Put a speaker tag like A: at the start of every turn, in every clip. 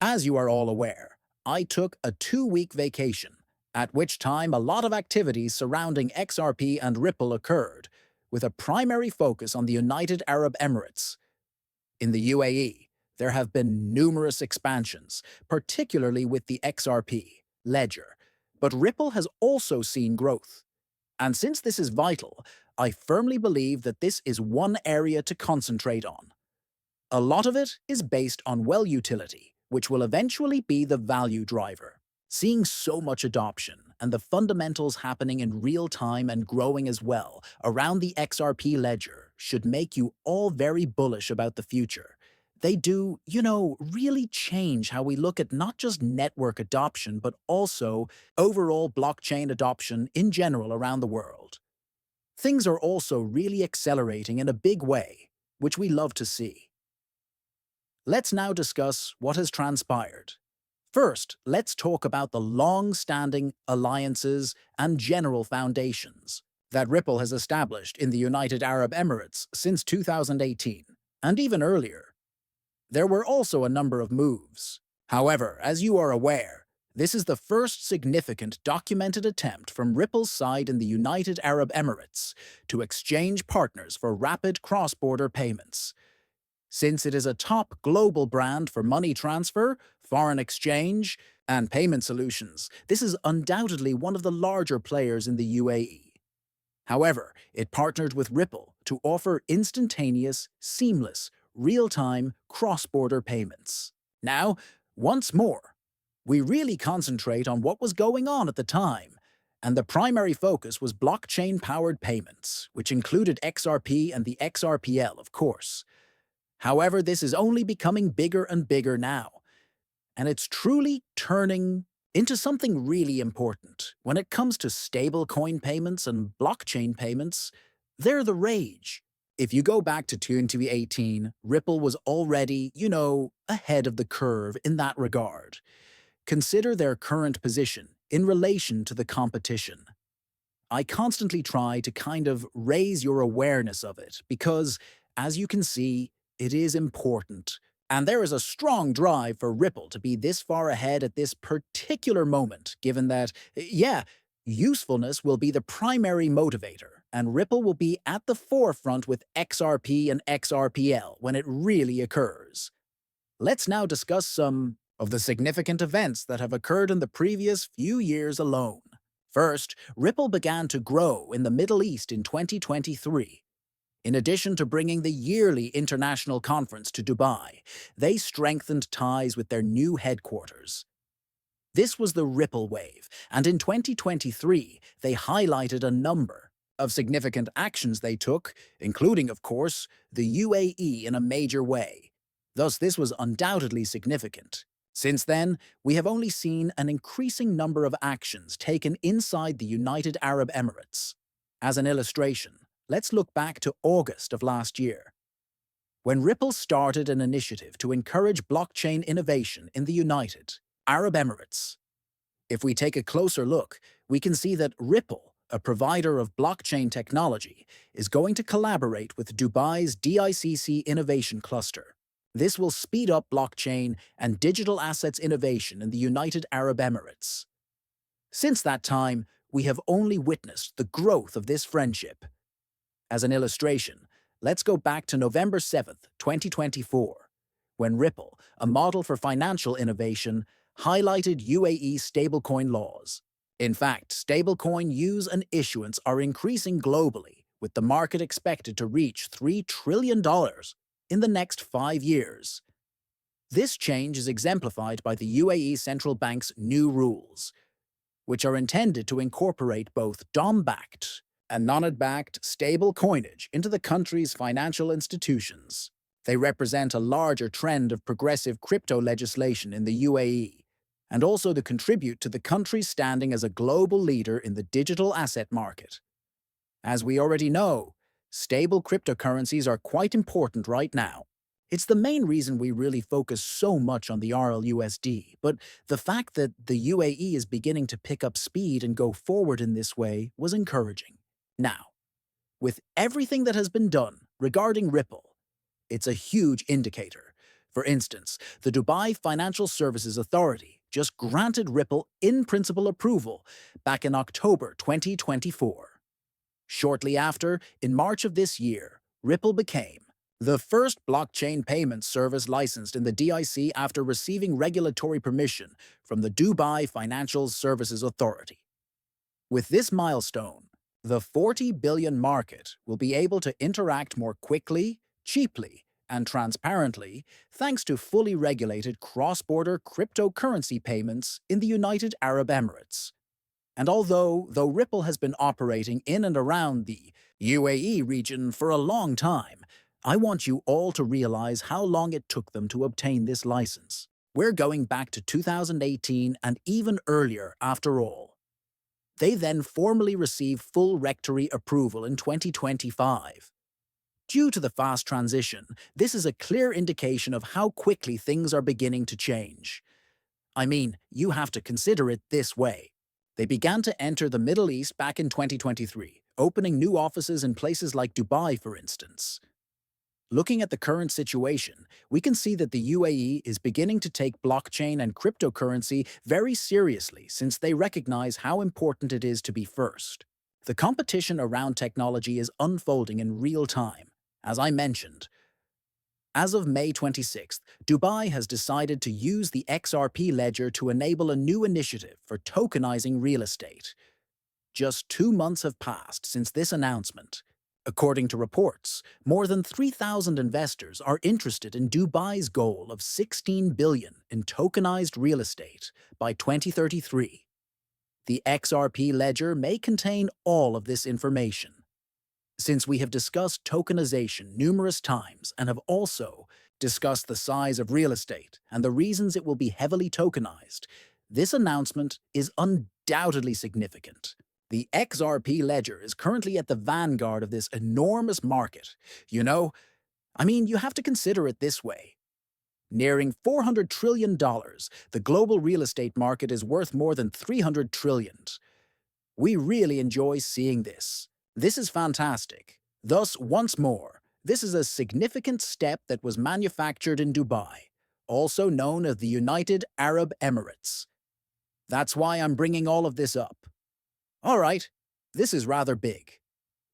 A: As you are all aware, I took a 2-week vacation, at which time a lot of activities surrounding XRP and Ripple occurred, with a primary focus on the United Arab Emirates. In the UAE, there have been numerous expansions, particularly with the XRP ledger, but Ripple has also seen growth. And since this is vital, I firmly believe that this is one area to concentrate on. A lot of it is based on well utility, which will eventually be the value driver. Seeing so much adoption and the fundamentals happening in real time and growing as well around the XRP ledger should make you all very bullish about the future. They do, really change how we look at not just network adoption, but also overall blockchain adoption in general around the world. Things are also really accelerating in a big way, which we love to see. Let's now discuss what has transpired. First, let's talk about the long-standing alliances and general foundations that Ripple has established in the United Arab Emirates since 2018, and even earlier. There were also a number of moves. However, as you are aware, this is the first significant documented attempt from Ripple's side in the United Arab Emirates to exchange partners for rapid cross-border payments. Since it is a top global brand for money transfer, foreign exchange, and payment solutions, this is undoubtedly one of the larger players in the UAE. However, it partnered with Ripple to offer instantaneous, seamless, real-time, cross-border payments. Now, once more, we really concentrate on what was going on at the time, and the primary focus was blockchain-powered payments, which included XRP and the XRPL, of course. However, this is only becoming bigger and bigger now, and it's truly turning into something really important. When it comes to stablecoin payments and blockchain payments, they're the rage. If you go back to 2018, Ripple was already, ahead of the curve in that regard. Consider their current position in relation to the competition. I constantly try to kind of raise your awareness of it because, as you can see, it is important. And there is a strong drive for Ripple to be this far ahead at this particular moment, given that, usefulness will be the primary motivator, and Ripple will be at the forefront with XRP and XRPL when it really occurs. Let's now discuss some of the significant events that have occurred in the previous few years alone. First, Ripple began to grow in the Middle East in 2023. In addition to bringing the yearly international conference to Dubai, they strengthened ties with their new headquarters. This was the Ripple wave, and in 2023, they highlighted a number of significant actions they took, including, of course, the UAE in a major way. Thus, this was undoubtedly significant. Since then, we have only seen an increasing number of actions taken inside the United Arab Emirates. As an illustration, let's look back to August of last year, when Ripple started an initiative to encourage blockchain innovation in the United Arab Emirates. If we take a closer look, we can see that Ripple, a provider of blockchain technology, is going to collaborate with Dubai's DICC Innovation Cluster. This will speed up blockchain and digital assets innovation in the United Arab Emirates. Since that time, we have only witnessed the growth of this friendship. As an illustration, let's go back to November 7th, 2024, when Ripple, a model for financial innovation, highlighted UAE stablecoin laws. In fact, stablecoin use and issuance are increasing globally, with the market expected to reach $3 trillion in the next 5 years. This change is exemplified by the UAE Central Bank's new rules, which are intended to incorporate both DOM-backed and non-backed stable coinage into the country's financial institutions. They represent a larger trend of progressive crypto legislation in the UAE, and also to contribute to the country's standing as a global leader in the digital asset market. As we already know, stable cryptocurrencies are quite important right now. It's the main reason we really focus so much on the RLUSD, but the fact that the UAE is beginning to pick up speed and go forward in this way was encouraging. Now, with everything that has been done regarding Ripple, it's a huge indicator. For instance, the Dubai Financial Services Authority just granted Ripple in-principle approval back in October 2024. Shortly after, in March of this year, Ripple became the first blockchain payment service licensed in the DIC after receiving regulatory permission from the Dubai Financial Services Authority. With this milestone, the 40 billion market will be able to interact more quickly, cheaply, and transparently thanks to fully regulated cross-border cryptocurrency payments in the United Arab Emirates. And although Ripple has been operating in and around the UAE region for a long time, I want you all to realize how long it took them to obtain this license. We're going back to 2018 and even earlier after all. They then formally received full rectory approval in 2025. Due to the fast transition, this is a clear indication of how quickly things are beginning to change. I mean, you have to consider it this way. They began to enter the Middle East back in 2023, opening new offices in places like Dubai, for instance. Looking at the current situation, we can see that the UAE is beginning to take blockchain and cryptocurrency very seriously since they recognize how important it is to be first. The competition around technology is unfolding in real time. As I mentioned, as of May 26th, Dubai has decided to use the XRP ledger to enable a new initiative for tokenizing real estate. Just 2 months have passed since this announcement. According to reports, more than 3,000 investors are interested in Dubai's goal of 16 billion in tokenized real estate by 2033. The XRP ledger may contain all of this information. Since we have discussed tokenization numerous times and have also discussed the size of real estate and the reasons it will be heavily tokenized, this announcement is undoubtedly significant. The XRP ledger is currently at the vanguard of this enormous market. You have to consider it this way. Nearing $400 trillion, the global real estate market is worth more than $300 trillion. We really enjoy seeing this. This is fantastic. Thus, once more, this is a significant step that was manufactured in Dubai, also known as the United Arab Emirates. That's why I'm bringing all of this up. Alright, this is rather big.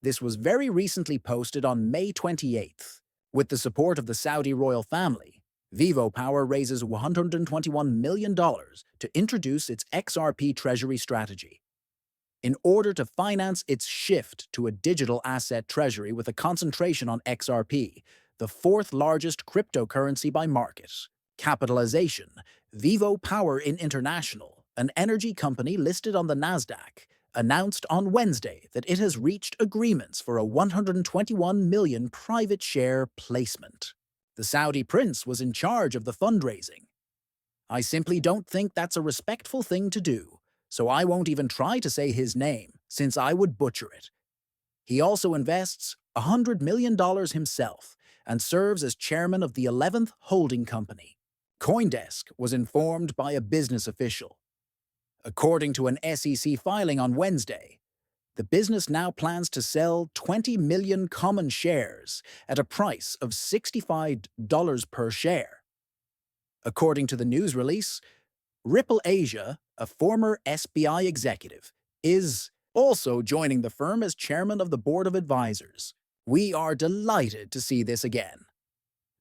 A: This was very recently posted on May 28th. With the support of the Saudi royal family, Vivo Power raises $121 million to introduce its XRP treasury strategy. In order to finance its shift to a digital asset treasury with a concentration on XRP, the fourth largest cryptocurrency by market capitalization, Vivo Power International, an energy company listed on the Nasdaq, announced on Wednesday that it has reached agreements for a 121 million private share placement. The Saudi prince was in charge of the fundraising. I simply don't think that's a respectful thing to do, so I won't even try to say his name, since I would butcher it. He also invests $100 million himself and serves as chairman of the 11th holding company. CoinDesk was informed by a business official. According to an SEC filing on Wednesday, the business now plans to sell 20 million common shares at a price of $65 per share. According to the news release, Ripple Asia, a former SBI executive, is also joining the firm as chairman of the board of advisors. We are delighted to see this again.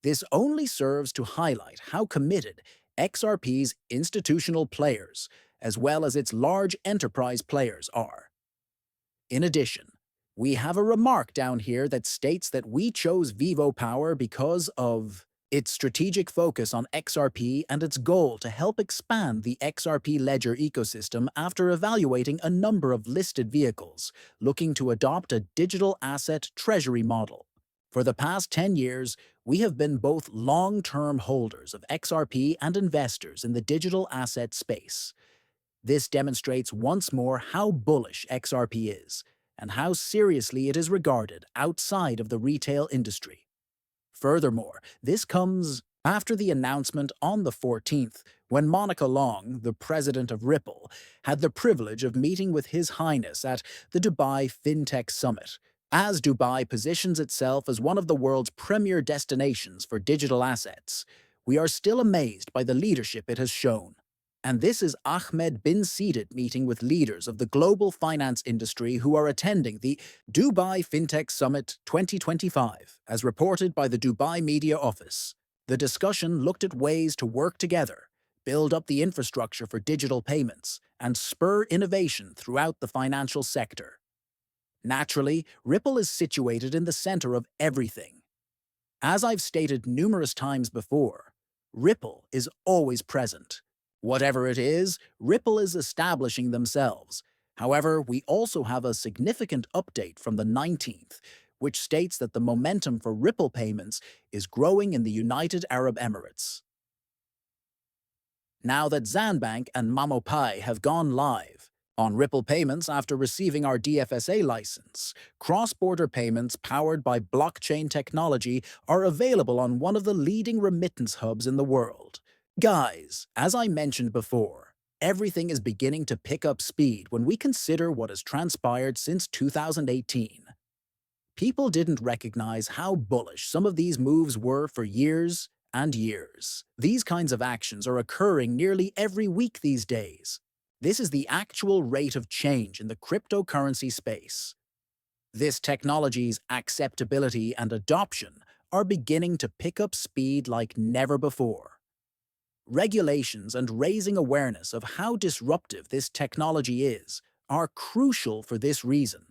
A: This only serves to highlight how committed XRP's institutional players, as well as its large enterprise players, are. In addition, we have a remark down here that states that we chose Vivo Power because of its strategic focus on XRP and its goal to help expand the XRP ledger ecosystem after evaluating a number of listed vehicles looking to adopt a digital asset treasury model. For the past 10 years, we have been both long-term holders of XRP and investors in the digital asset space. This demonstrates once more how bullish XRP is and how seriously it is regarded outside of the retail industry. Furthermore, this comes after the announcement on the 14th, when Monica Long, the president of Ripple, had the privilege of meeting with His Highness at the Dubai FinTech Summit. As Dubai positions itself as one of the world's premier destinations for digital assets, we are still amazed by the leadership it has shown. And this is Ahmed bin Seeded meeting with leaders of the global finance industry who are attending the Dubai FinTech Summit 2025, as reported by the Dubai Media Office. The discussion looked at ways to work together, build up the infrastructure for digital payments, and spur innovation throughout the financial sector. Naturally, Ripple is situated in the center of everything. As I've stated numerous times before, Ripple is always present. Whatever it is, Ripple is establishing themselves. However, we also have a significant update from the 19th, which states that the momentum for Ripple payments is growing in the United Arab Emirates. Now that Zanbank and MamoPay have gone live on Ripple payments after receiving our DFSA license, cross-border payments powered by blockchain technology are available on one of the leading remittance hubs in the world. Guys, as I mentioned before, everything is beginning to pick up speed when we consider what has transpired since 2018. People didn't recognize how bullish some of these moves were for years and years. These kinds of actions are occurring nearly every week these days. This is the actual rate of change in the cryptocurrency space. This technology's acceptability and adoption are beginning to pick up speed like never before. Regulations and raising awareness of how disruptive this technology is are crucial for this reason.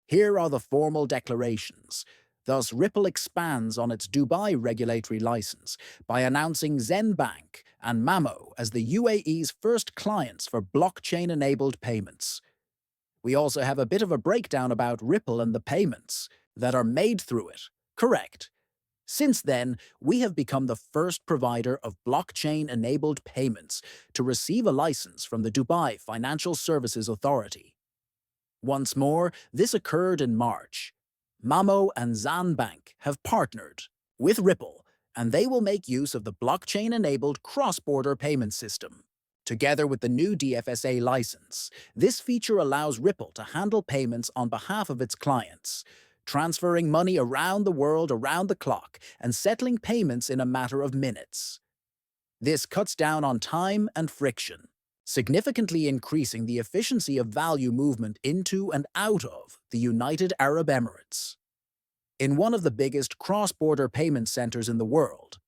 A: Here are the formal declarations. Thus, Ripple expands on its Dubai regulatory license by announcing Zenbank and Mamo as the UAE's first clients for blockchain-enabled payments. We also have a bit of a breakdown about Ripple and the payments that are made through it. Correct. Since then, we have become the first provider of blockchain-enabled payments to receive a license from the Dubai Financial Services Authority. Once more, this occurred in March. Mamo and Zanbank have partnered with Ripple, and they will make use of the blockchain-enabled cross-border payment system. Together with the new DFSA license, this feature allows Ripple to handle payments on behalf of its clients, transferring money around the world around the clock and settling payments in a matter of minutes. This cuts down on time and friction, significantly increasing the efficiency of value movement into and out of the United Arab Emirates. In one of the biggest cross-border payment centers in the world,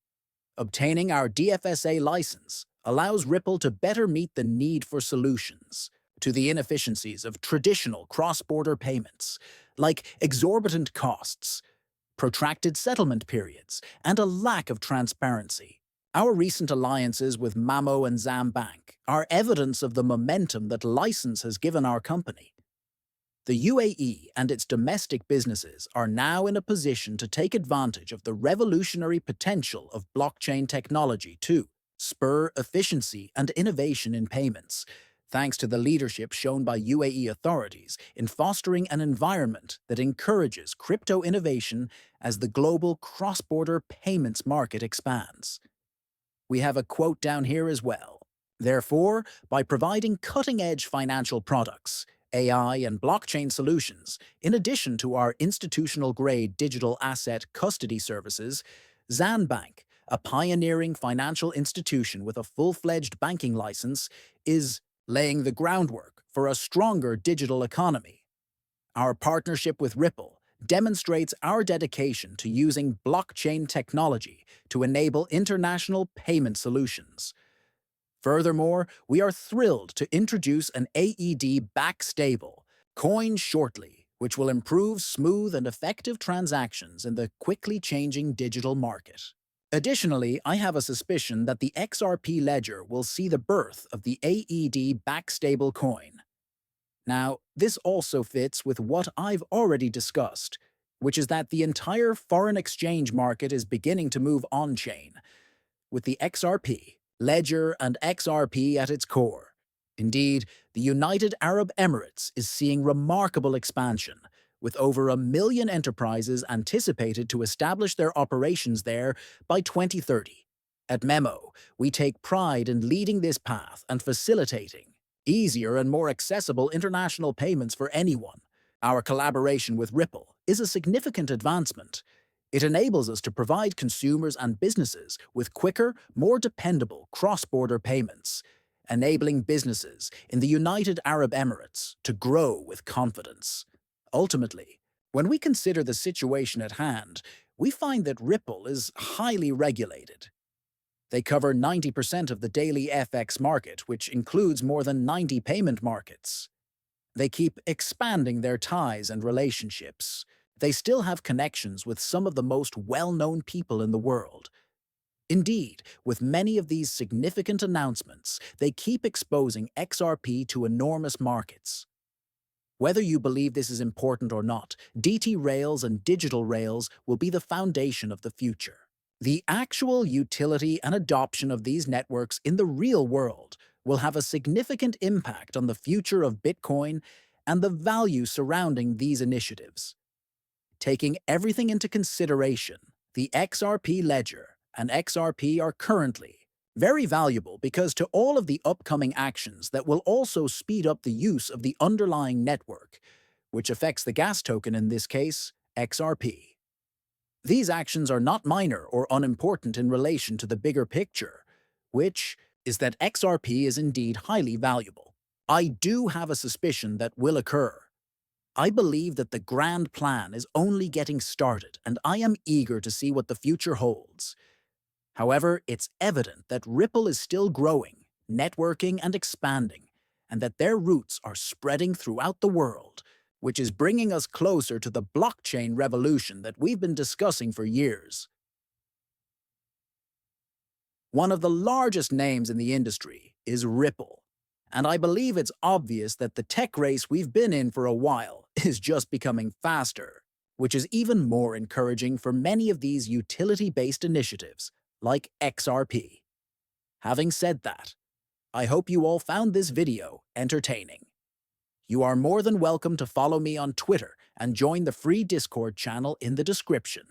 A: obtaining our DFSA license allows Ripple to better meet the need for solutions to the inefficiencies of traditional cross-border payments, like exorbitant costs, protracted settlement periods, and a lack of transparency. Our recent alliances with Mamo and Zambank are evidence of the momentum that license has given our company. The UAE and its domestic businesses are now in a position to take advantage of the revolutionary potential of blockchain technology to spur efficiency and innovation in payments, thanks to the leadership shown by UAE authorities in fostering an environment that encourages crypto innovation as the global cross-border payments market expands. We have a quote down here as well. Therefore, by providing cutting-edge financial products, AI and blockchain solutions, in addition to our institutional-grade digital asset custody services, Zanbank, a pioneering financial institution with a full-fledged banking license, is laying the groundwork for a stronger digital economy. Our partnership with Ripple demonstrates our dedication to using blockchain technology to enable international payment solutions. Furthermore, we are thrilled to introduce an AED-backed stable coin shortly, which will improve smooth and effective transactions in the quickly changing digital market. Additionally, I have a suspicion that the XRP ledger will see the birth of the AED-backed stable coin. Now, this also fits with what I've already discussed, which is that the entire foreign exchange market is beginning to move on-chain, with the XRP, Ledger, and XRP at its core. Indeed, the United Arab Emirates is seeing remarkable expansion, with over 1 million enterprises anticipated to establish their operations there by 2030. At Memo, we take pride in leading this path and facilitating easier and more accessible international payments for anyone. Our collaboration with Ripple is a significant advancement. It enables us to provide consumers and businesses with quicker, more dependable cross-border payments, enabling businesses in the United Arab Emirates to grow with confidence. Ultimately, when we consider the situation at hand, we find that Ripple is highly regulated. They cover 90% of the daily FX market, which includes more than 90 payment markets. They keep expanding their ties and relationships. They still have connections with some of the most well-known people in the world. Indeed, with many of these significant announcements, they keep exposing XRP to enormous markets. Whether you believe this is important or not, DT rails and digital rails will be the foundation of the future. The actual utility and adoption of these networks in the real world will have a significant impact on the future of Bitcoin and the value surrounding these initiatives. Taking everything into consideration, the XRP ledger and XRP are currently very valuable because to all of the upcoming actions that will also speed up the use of the underlying network, which affects the gas token in this case, XRP. These actions are not minor or unimportant in relation to the bigger picture, which is that XRP is indeed highly valuable. I do have a suspicion that will occur. I believe that the grand plan is only getting started, and I am eager to see what the future holds. However, it's evident that Ripple is still growing, networking, and expanding, and that their roots are spreading throughout the world, which is bringing us closer to the blockchain revolution that we've been discussing for years. One of the largest names in the industry is Ripple, and I believe it's obvious that the tech race we've been in for a while is just becoming faster, which is even more encouraging for many of these utility-based initiatives, like XRP. Having said that, I hope you all found this video entertaining. You are more than welcome to follow me on Twitter and join the free Discord channel in the description.